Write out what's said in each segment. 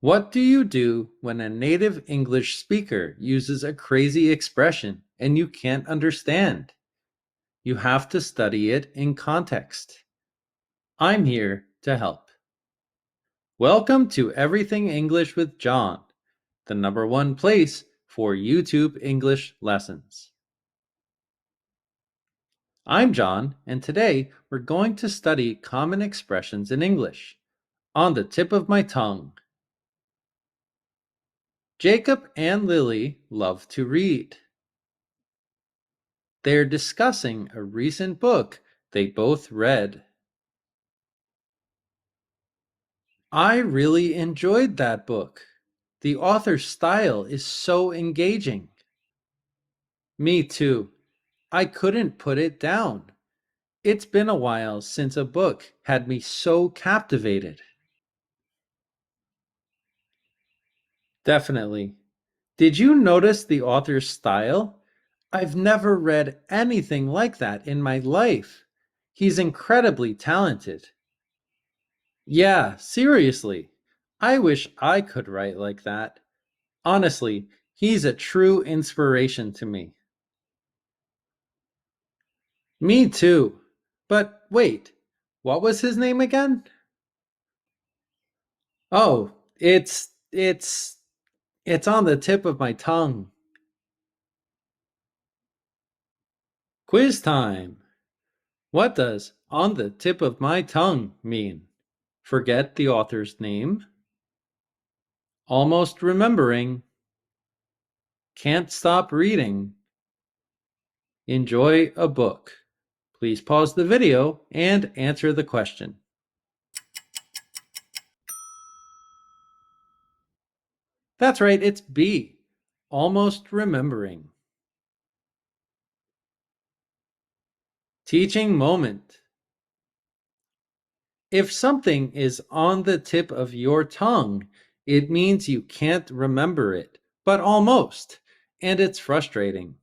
What do you do when a native English speaker uses a crazy expression and you can't understand? You have to study it in context. I'm here to help. Welcome to Everything English with John, the #1 place for YouTube English lessons. I'm John, and today we're going to study common expressions in English. On the tip of my tongue. Jacob and Lily love to read. They're discussing a recent book they both read. I really enjoyed that book. The author's style is so engaging. Me too. I couldn't put it down. It's been a while since a book had me so captivated. Definitely. Did you notice the author's style? I've never read anything like that in my life. He's incredibly talented. Yeah, seriously. I wish I could write like that. Honestly, he's a true inspiration to me. Me too. But wait, what was his name again? Oh, it's on the tip of my tongue. Quiz time. What does on the tip of my tongue mean? Forget the author's name? Almost remembering. Can't stop reading. Enjoy a book. Please pause the video and answer the question. That's right, it's B. Almost remembering. Teaching moment. If something is on the tip of your tongue, it means you can't remember it, but almost, and it's frustrating.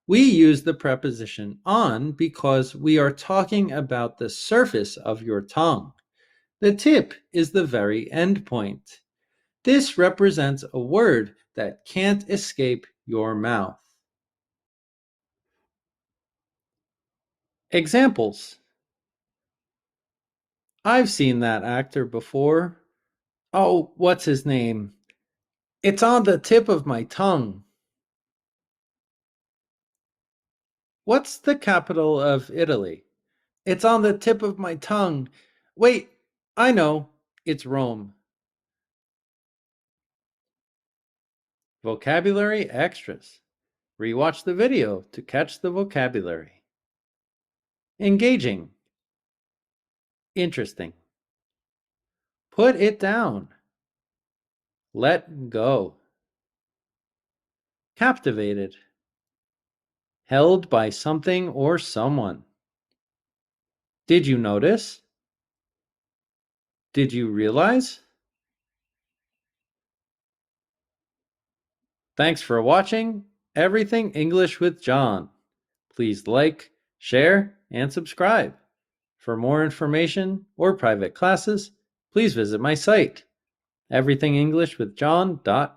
We use the preposition on because we are talking about the surface of your tongue. The tip is the very end point. This represents a word that can't escape your mouth. Examples. I've seen that actor before. Oh, what's his name? It's on the tip of my tongue. What's the capital of Italy? It's on the tip of my tongue. Wait, I know. It's Rome. Vocabulary extras. Rewatch the video to catch the vocabulary. Engaging. Interesting. Put it down. Let go. Captivated. Held by something or someone. Did you notice? Did you realize? Thanks for watching Everything English with John. Please like, share, and subscribe. For more information or private classes, please visit my site, everythingenglishwithjohn.com.